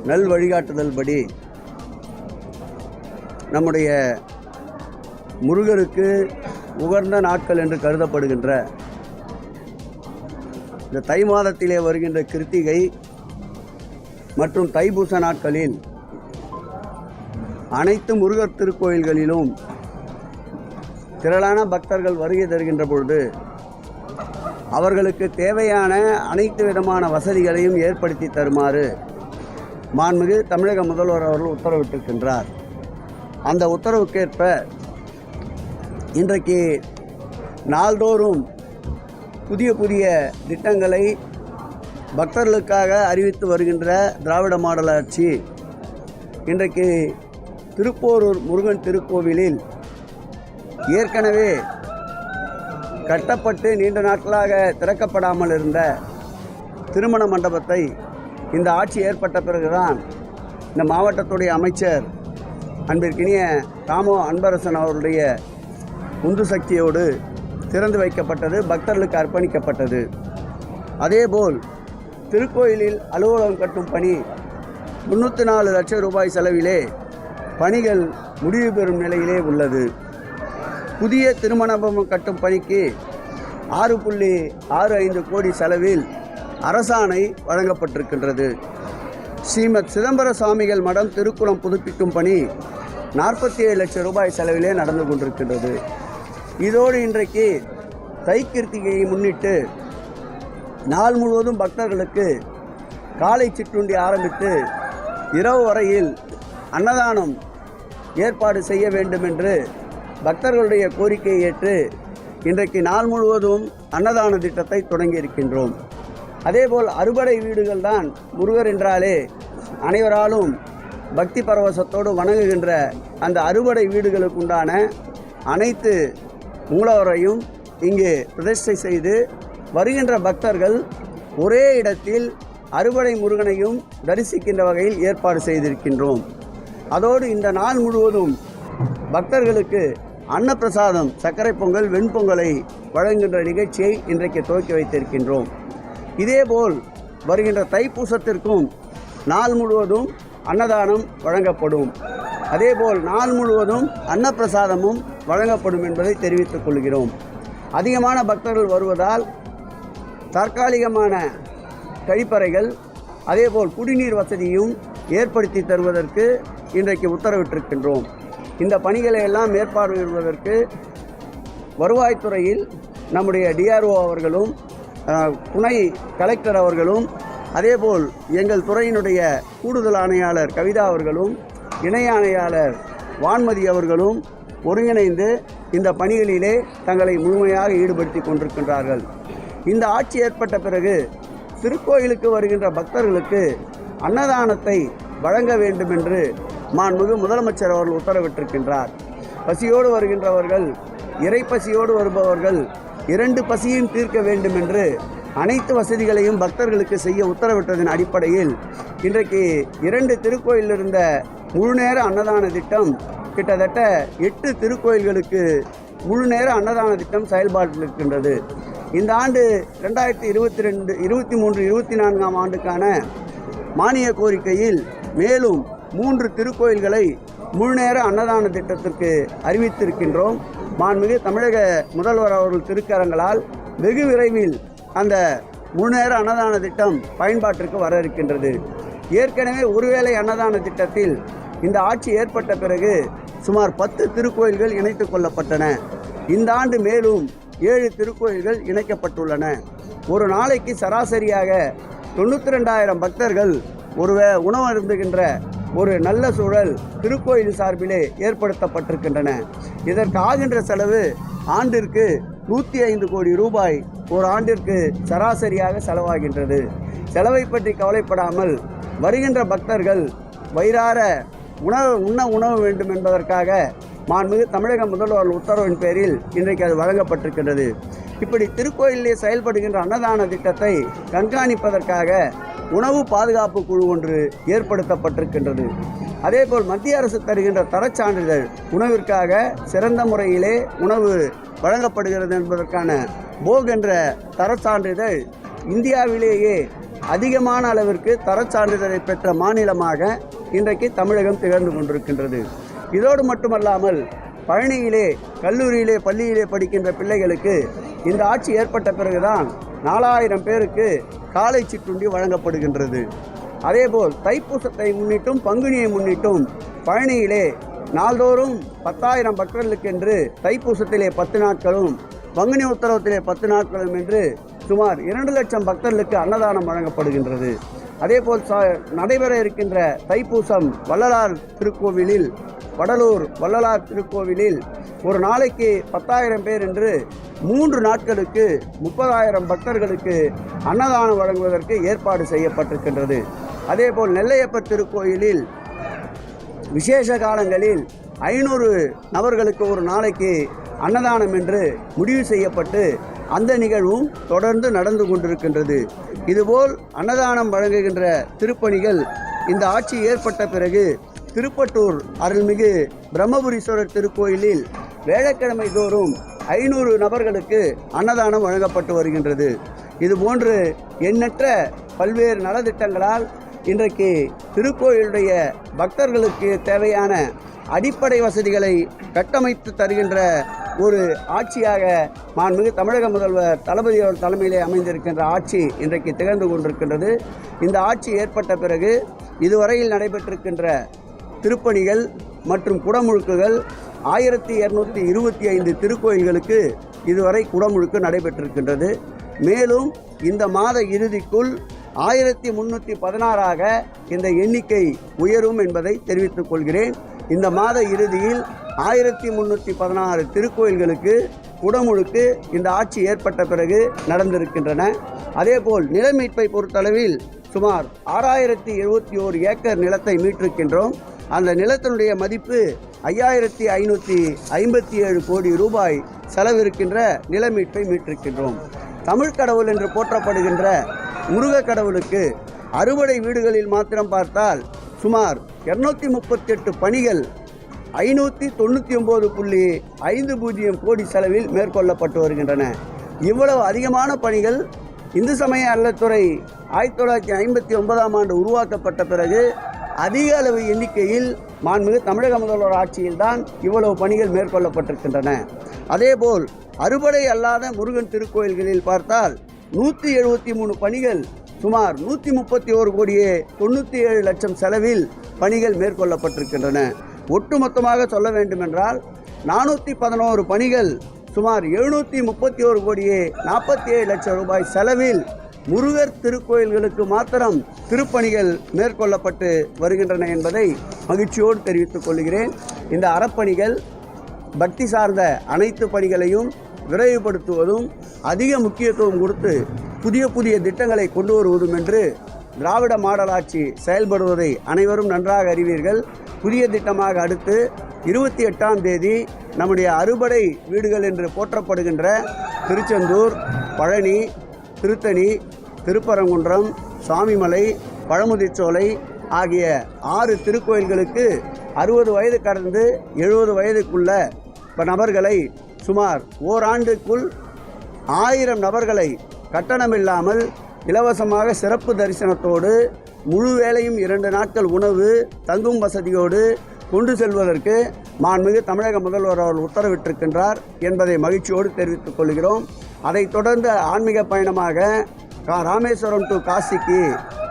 நல் வழிகாட்டுதல் படி நம்முடைய முருகருக்கு உகந்த நாட்கள் என்று கருதப்படுகின்ற இந்த தை மாதத்திலே வருகின்ற கிருத்திகை மற்றும் தைப்பூச நாட்களில் அனைத்து முருகர் திருக்கோயில்களிலும் திரளான பக்தர்கள் வருகை தருகின்ற பொழுது அவர்களுக்கு தேவையான அனைத்து விதமான வசதிகளையும் ஏற்படுத்தி தருமாறு மாண்புமிகு தமிழக முதல்வர் அவர்கள் உத்தரவிட்டிருக்கின்றார். அந்த உத்தரவுக்கேற்ப இன்றைக்கு நாள்தோறும் புதிய புதிய திட்டங்களை பக்தர்களுக்காக அறிவித்து வருகின்ற திராவிட மாடல் ஆட்சி இன்றைக்கு திருப்போரூர் முருகன் திருக்கோவிலில் ஏற்கனவே கட்டப்பட்டு நீண்ட நாட்களாக திறக்கப்படாமல் இருந்த திருமண மண்டபத்தை இந்த ஆட்சி ஏற்பட்ட பிறகுதான் இந்த மாவட்டத்துடைய அமைச்சர் அன்பிற்கினிய ராமோ அன்பரசன் அவருடைய உந்து சக்தியோடு திறந்து வைக்கப்பட்டது, பக்தர்களுக்கு அர்ப்பணிக்கப்பட்டது. அதேபோல் திருக்கோயிலில் அலுவலகம் கட்டும் பணி 304 லட்சம் ரூபாய் செலவிலே பணிகள் முடிவு பெறும் நிலையிலே உள்ளது. புதிய திருமணம் கட்டும் பணிக்கு 6.65 கோடி செலவில் அரசாணை வழங்கப்பட்டிருக்கின்றது. ஸ்ரீமத் சிதம்பர சுவாமிகள் மடம் திருக்குளம் புதுப்பிக்கும் பணி 47 லட்சம் ரூபாய் செலவிலே நடந்து கொண்டிருக்கின்றது. இதோடு இன்றைக்கு தை கிருத்திகையை முன்னிட்டு நாள் முழுவதும் பக்தர்களுக்கு காலை சிற்றுண்டி ஆரம்பித்து இரவு வரையில் அன்னதானம் ஏற்பாடு செய்ய வேண்டும் என்று பக்தர்களுடைய கோரிக்கையை ஏற்று இன்றைக்கு நாள் முழுவதும் அன்னதான திட்டத்தை தொடங்கி இருக்கின்றோம். அதேபோல் அறுபடை வீடுகள் தான் முருகர் என்றாலே அனைவராலும் பக்தி பரவசத்தோடு வணங்குகின்ற அந்த அறுபடை வீடுகளுக்கு உண்டான அனைத்து மூலவரையும் இங்கே பிரதிஷ்டை செய்து வருகின்ற பக்தர்கள் ஒரே இடத்தில் அறுபடை முருகனையும் தரிசிக்கின்ற வகையில் ஏற்பாடு செய்திருக்கின்றோம். அதோடு இந்த நாள் முழுவதும் பக்தர்களுக்கு அன்னப்பிரசாதம் சர்க்கரை பொங்கல் வெண்பொங்கலை வழங்குகின்ற நிகழ்ச்சியை இன்றைக்கு துவக்கி வைத்திருக்கின்றோம். இதேபோல் வருகின்ற தைப்பூசத்திற்கும் நாள் முழுவதும் அன்னதானம் வழங்கப்படும். அதேபோல் நாள் முழுவதும் அன்னப்பிரசாதமும் வழங்கப்படும் என்பதை தெரிவித்துக் கொள்கிறோம். அதிகமான பக்தர்கள் வருவதால் தற்காலிகமான கழிப்பறைகள் அதேபோல் குடிநீர் வசதியும் ஏற்படுத்தி தருவதற்கு இன்றைக்கு உத்தரவிட்டிருக்கின்றோம். இந்த பணிகளை எல்லாம் மேற்பார்வையிடுவதற்கு வருவாய்த்துறையில் நம்முடைய டிஆர்ஓ அவர்களும் துணை கலெக்டர் அவர்களும் அதேபோல் எங்கள் துறையினுடைய கூடுதல் ஆணையாளர் கவிதா அவர்களும் இணை ஆணையாளர் வான்மதி அவர்களும் ஒருங்கிணைந்து இந்த பணிகளிலே தங்களை முழுமையாக ஈடுபடுத்தி கொண்டிருக்கின்றார்கள். இந்த ஆட்சி ஏற்பட்ட பிறகு திருக்கோயிலுக்கு வருகின்ற பக்தர்களுக்கு அன்னதானத்தை வழங்க வேண்டும் என்று மாண்புமிகு முதலமைச்சர் அவர்கள் உத்தரவிட்டிருக்கின்றார். பசியோடு வருகின்றவர்கள், இறைப்பசியோடு வருபவர்கள் 2 பசியையும் தீர்க்க வேண்டும் என்று அனைத்து வசதிகளையும் பக்தர்களுக்கு செய்ய உத்தரவிட்டதன் அடிப்படையில் இன்றைக்கு 2 திருக்கோயிலில் இருந்த முழுநேர அன்னதான திட்டம் கிட்டத்தட்ட 8 திருக்கோயில்களுக்கு முழுநேர அன்னதான திட்டம் செயல்பாட்டில் இருக்கின்றது. இந்த ஆண்டு 2022, 23, 24ஆம் ஆண்டுக்கான மானிய கோரிக்கையில் மேலும் 3 திருக்கோயில்களை முழுநேர அன்னதான திட்டத்திற்கு அறிவித்திருக்கின்றோம். மாண்புமிகு தமிழக முதல்வர் அவர்கள் திருக்கரங்களால் வெகு விரைவில் அந்த முழுநேர அன்னதான திட்டம் பயன்பாட்டிற்கு வர இருக்கின்றது. ஏற்கனவே ஒருவேளை அன்னதான திட்டத்தில் இந்த ஆட்சி ஏற்பட்ட பிறகு சுமார் 10 திருக்கோயில்கள் இணைத்துக் கொள்ளப்பட்டன. இந்த ஆண்டு மேலும் 7 திருக்கோயில்கள் இணைக்கப்பட்டுள்ளன. ஒரு நாளைக்கு சராசரியாக 92,000 பக்தர்கள் உணவு அருந்துகின்ற ஒரு நல்ல சூழல் திருக்கோயில் சார்பிலே ஏற்படுத்தப்பட்டிருக்கின்றன. இதற்கு ஆகின்ற செலவு ஆண்டிற்கு 105 கோடி ரூபாய் ஒரு ஆண்டிற்கு சராசரியாக செலவாகின்றது. செலவை பற்றி கவலைப்படாமல் வருகின்ற பக்தர்கள் வயிறார உணவு வேண்டும் என்பதற்காக மாண்புமிகு தமிழக முதல்வர் உத்தரவின் பேரில் இன்றைக்கு அது வழங்கப்பட்டிருக்கின்றது. இப்படி திருக்கோயிலே செயல்படுகின்ற அன்னதான திட்டத்தை கண்காணிப்பதற்காக உணவு பாதுகாப்பு குழு ஒன்று ஏற்படுத்தப்பட்டிருக்கின்றது. அதேபோல் மத்திய அரசு தருகின்ற தரச்சான்றிதழ் உணவிற்காக சிறந்த முறையிலே உணவு வழங்கப்படுகிறது என்பதற்கான போக் என்ற தரச்சான்றிதழ் இந்தியாவிலேயே அதிகமான அளவிற்கு தரச் சான்றிதழை பெற்ற மாநிலமாக இன்றைக்கு தமிழகம் திகழ்ந்து கொண்டிருக்கின்றது. இதோடு மட்டுமல்லாமல் பழனியிலே கல்லூரியிலே பள்ளியிலே படிக்கின்ற பிள்ளைகளுக்கு இந்த ஆட்சி ஏற்பட்ட பிறகுதான் 4000 பேருக்கு காலை சிற்றுண்டி வழங்கப்படுகின்றது. அதேபோல் தைப்பூசத்தை முன்னிட்டும் பங்குனியை முன்னிட்டும் பழனியிலே நாள்தோறும் 10,000 பக்தர்களுக்கென்று தைப்பூசத்திலே 10 நாட்களும் பங்குனி உத்தரவத்திலே 10 நாட்களும் என்று சுமார் 2 லட்சம் பக்தர்களுக்கு அன்னதானம் வழங்கப்படுகின்றது. அதேபோல் நடைபெற இருக்கின்ற தைப்பூசம் வள்ளலார் திருக்கோவிலில் வடலூர் வள்ளலார் திருக்கோவிலில் ஒரு நாளைக்கு 10,000 பேர் என்று 3 நாட்களுக்கு 30,000 பக்தர்களுக்கு அன்னதானம் வழங்குவதற்கு ஏற்பாடு செய்யப்பட்டிருக்கின்றது. அதேபோல் நெல்லையப்பர் திருக்கோயிலில் விசேஷ காலங்களில் 500 நபர்களுக்கு ஒரு நாளைக்கு அன்னதானம் என்று முடிவு செய்யப்பட்டு அந்த நிகழ்வும் தொடர்ந்து நடந்து கொண்டிருக்கின்றது. இதுபோல் அன்னதானம் வழங்குகின்ற திருப்பணிகள் இந்த ஆட்சி ஏற்பட்ட பிறகு திருப்பட்டூர் அருள்மிகு பிரம்மபுரீஸ்வரர் திருக்கோயிலில் வேலைக்கிழமை தோறும் 500 நபர்களுக்கு அன்னதானம் வழங்கப்பட்டு வருகின்றது. இதுபோன்று எண்ணற்ற பல்வேறு நலத்திட்டங்களால் இன்றைக்கு திருக்கோயிலுடைய பக்தர்களுக்கு தேவையான அடிப்படை வசதிகளை கட்டமைத்து தருகின்ற ஒரு ஆட்சியாக மாண்புமிகு தமிழக முதல்வர் தளபதி அவர்கள் தலைமையிலே அமைந்திருக்கின்ற ஆட்சி இன்றைக்கு திகழ்ந்து கொண்டிருக்கின்றது. இந்த ஆட்சி ஏற்பட்ட பிறகு இதுவரையில் நடைபெற்றிருக்கின்ற திருப்பணிகள் மற்றும் குடமுழுக்குகள் 1225 திருக்கோயில்களுக்கு இதுவரை குடமுழுக்கு நடைபெற்றிருக்கின்றது. மேலும் இந்த மாத இறுதிக்குள் 1316ஆக இந்த எண்ணிக்கை உயரும் என்பதை தெரிவித்துக் கொள்கிறேன். இந்த மாத இறுதியில் 1316 திருக்கோயில்களுக்கு குடமுழுக்கு இந்த ஆட்சி ஏற்பட்ட பிறகு நடந்திருக்கின்றன. அதேபோல் நில மீட்பை பொறுத்தளவில் சுமார் 6071 ஏக்கர் நிலத்தை மீட்டிருக்கின்றோம். அந்த நிலத்தினுடைய மதிப்பு 5557 கோடி ரூபாய் செலவிருக்கின்ற நில மீட்பை மீட்டிருக்கின்றோம். தமிழ் கடவுள் என்று போற்றப்படுகின்ற முருக கடவுளுக்கு அறுபடை வீடுகளில் மாத்திரம் பார்த்தால் சுமார் 238 பணிகள் 599.50 கோடி செலவில் மேற்கொள்ளப்பட்டு வருகின்றன. இவ்வளவு அதிகமான பணிகள் இந்து சமய அறநிலையத்துறை 1959ஆம் ஆண்டு உருவாக்கப்பட்ட பிறகு அதிக அளவு எண்ணிக்கையில் மாண்புமிகு தமிழக முதல்வர் ஆட்சியில்தான் இவ்வளவு பணிகள் மேற்கொள்ளப்பட்டிருக்கின்றன. அதேபோல் அறுபடை அல்லாத முருகன் திருக்கோயில்களில் பார்த்தால் 173 பணிகள் சுமார் 131 கோடியே 97 லட்சம் செலவில் பணிகள் மேற்கொள்ளப்பட்டிருக்கின்றன. ஒட்டுமொத்தமாக சொல்ல வேண்டுமென்றால் 411 பணிகள் சுமார் 731 கோடியே 47 லட்சம் ரூபாய் செலவில் முருகர் திருக்கோயில்களுக்கு மாத்திரம் திருப்பணிகள் மேற்கொள்ளப்பட்டு வருகின்றன என்பதை மகிழ்ச்சியோடு தெரிவித்துக் கொள்கிறேன். இந்த அறப்பணிகள் பக்தி சார்ந்த அனைத்து பணிகளையும் விரைவுபடுத்துவதும் அதிக முக்கியத்துவம் கொடுத்து புதிய புதிய திட்டங்களை கொண்டு வருவதும் என்று திராவிட மாடல் ஆட்சி செயல்படுவதை அனைவரும் நன்றாக அறிவீர்கள். புதிய திட்டமாக அடுத்து 28ஆம் தேதி நம்முடைய அறுபடை வீடுகள் என்று போற்றப்படுகின்ற திருச்செந்தூர், பழனி, திருத்தணி, திருப்பரங்குன்றம், சாமிமலை, பழமுதிர்ச்சோலை ஆகிய 6 திருக்கோயில்களுக்கு 60 வயது கடந்து 70 வயதுக்குள்ள நபர்களை சுமார் ஓராண்டுக்குள் 1000 நபர்களை கட்டணமில்லாமல் இலவசமாக சிறப்பு தரிசனத்தோடு முழு வேளையும் 2 நாட்கள் உணவு தங்கும் வசதியோடு கொண்டு செல்வதற்கு மாண்புமிகு தமிழக முதல்வர் அவர்கள் உத்தரவிட்டிருக்கின்றார் என்பதை மகிழ்ச்சியோடு தெரிவித்துக் கொள்கிறோம். அதைத் தொடர்ந்து ஆன்மீக பயணமாக ராமேஸ்வரம் டு காசிக்கு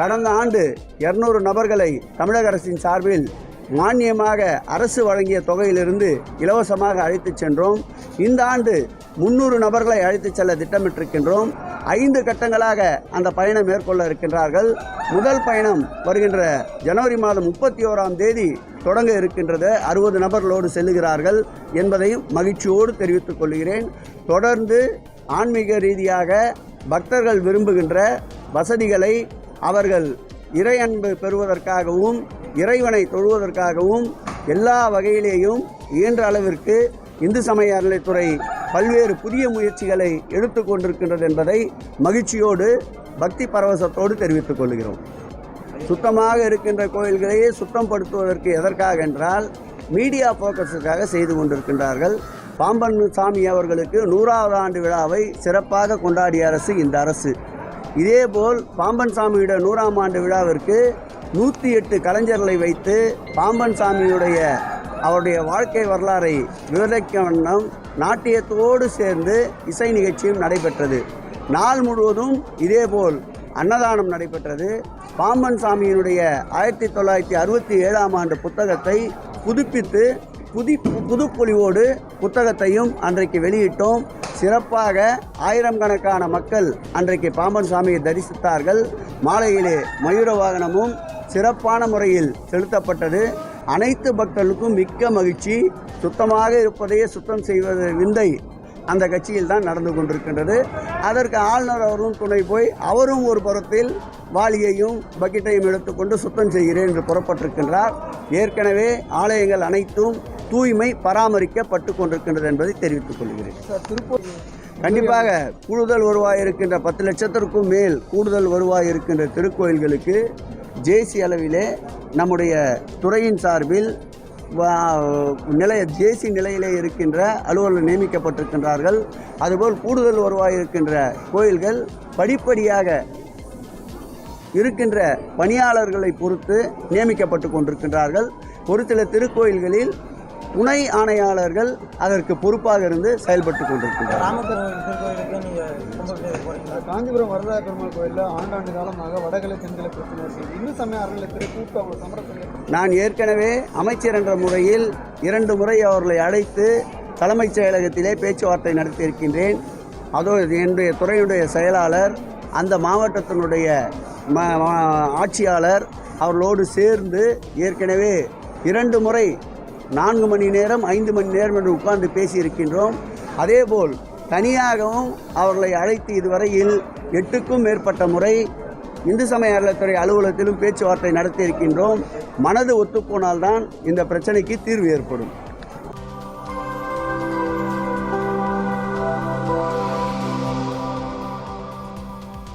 கடந்த ஆண்டு 200 நபர்களை தமிழக அரசின் சார்பில் மானியமாக அரசு வழங்கிய தொகையிலிருந்து இலவசமாக அழைத்துச் சென்றோம். இந்த ஆண்டு 300 நபர்களை அழைத்துச் செல்ல திட்டமிட்டிருக்கின்றோம். 5 கட்டங்களாக அந்த பயணம் மேற்கொள்ள இருக்கின்றார்கள். முதல் பயணம் வருகின்ற ஜனவரி மாதம் 31ஆம் தேதி தொடங்க இருக்கின்றது. 60 நபர்களோடு செல்லுகிறார்கள் என்பதையும் மகிழ்ச்சியோடு தெரிவித்துக் கொள்கிறேன். தொடர்ந்து ஆன்மீக ரீதியாக பக்தர்கள் விரும்புகின்ற வசதிகளை அவர்கள் இறை அன்பு பெறுவதற்காகவும் இறைவனை தொழுவதற்காகவும் எல்லா வகையிலேயும் இயன்ற அளவிற்கு இந்து சமய அறநிலையத்துறை பல்வேறு புதிய முயற்சிகளை எடுத்துக்கொண்டிருக்கின்றது என்பதை மகிழ்ச்சியோடு பக்தி பரவசத்தோடு தெரிவித்துக் கொள்கிறோம். சுத்தமாக இருக்கின்ற கோயில்களையே சுத்தப்படுத்துவதற்கு எதற்காக என்றால் மீடியா ஃபோக்கஸுக்காக செய்து கொண்டிருக்கின்றார்கள். பாம்பன் சாமி அவர்களுக்கு 100வது ஆண்டு விழாவை சிறப்பாக கொண்டாடிய அரசு இந்த அரசு. இதேபோல் பாம்பன் சாமியோட 100ஆம் ஆண்டு விழாவிற்கு 108 கலைஞர்களை வைத்து பாம்பன் சாமியுடைய அவருடைய வாழ்க்கை வரலாறை விவரிக்க வண்ணம் நாட்டியத்தோடு சேர்ந்து இசை நிகழ்ச்சியும் நடைபெற்றது. நாள் முழுவதும் இதேபோல் அன்னதானம் நடைபெற்றது. பாம்பன் சாமியினுடைய 1967ஆம் ஆண்டு புத்தகத்தை புதுப்பித்து புதுப்பொலிவோடு புத்தகத்தையும் அன்றைக்கு வெளியிட்டோம். சிறப்பாக ஆயிரக்கணக்கான மக்கள் அன்றைக்கு பாம்பன் சாமியை தரிசித்தார்கள். மாலையிலே மயூர வாகனமும் சிறப்பான முறையில் செலுத்தப்பட்டது. அனைத்து பக்தர்களுக்கும் மிக்க மகிழ்ச்சி. சுத்தமாக இருப்பதையே சுத்தம் செய்வது விந்தை அந்த கட்சியில் தான் நடந்து கொண்டிருக்கின்றது. அதற்கு ஆளுநர் அவரும் துணை போய் அவரும் ஒரு புறத்தில் வாளியையும் பக்கெட்டையும் எடுத்துக்கொண்டு சுத்தம் செய்கிறேன் என்று புறப்பட்டிருக்கின்றார். ஏற்கனவே ஆலயங்கள் அனைத்தும் தூய்மை பராமரிக்கப்பட்டு கொண்டிருக்கின்றது என்பதை தெரிவித்துக் கொள்கிறேன். கண்டிப்பாக கூடுதல் வருவாய் இருக்கின்ற 10 லட்சத்திற்கும் மேல் கூடுதல் வருவாய் இருக்கின்ற திருக்கோயில்களுக்கு ஜேசி அளவிலே நம்முடைய துறையின் சார்பில் ஜேசி நிலையிலே இருக்கின்ற அலுவலர்கள் நியமிக்கப்பட்டிருக்கின்றார்கள். அதுபோல் கூடுதல் வருவாய் இருக்கின்ற கோயில்கள் படிப்படியாக இருக்கின்ற பணியாளர்களை பொறுத்து நியமிக்கப்பட்டு கொண்டிருக்கின்றார்கள். ஒரு சில திருக்கோயில்களில் துணை ஆணையாளர்கள் அதற்கு பொறுப்பாக இருந்து செயல்பட்டு கொண்டிருக்கின்றனர். காஞ்சிபுரம் வரதா பெருமாள் கோயிலில் ஆண்டாண்டு காலமாக வடகிழக்கு தென்கிழக்கு பிரச்சனை இந்து சமய அறநிலையத்துறை கூட்டம் சமரசம். நான் ஏற்கனவே அமைச்சர் என்ற முறையில் 2 முறை அவர்களை அழைத்து தலைமைச் செயலகத்திலே பேச்சுவார்த்தை நடத்தியிருக்கின்றேன். அதோ என்னுடைய துறையுடைய செயலாளர், அந்த மாவட்டத்தினுடைய ஆட்சியாளர் அவர்களோடு சேர்ந்து ஏற்கனவே 2 முறை 4 மணி நேரம் 5 மணி நேரம் என்று உட்கார்ந்து பேசியிருக்கின்றோம். அதேபோல் தனியாகவும் அவர்களை அழைத்து இதுவரையில் 8க்கும் மேற்பட்ட முறை இந்து சமய அறநிலையத்துறை அலுவலகத்திலும் பேச்சுவார்த்தை நடத்தியிருக்கின்றோம். மனது ஒத்துப்போனால்தான் இந்த பிரச்சனைக்கு தீர்வு ஏற்படும்.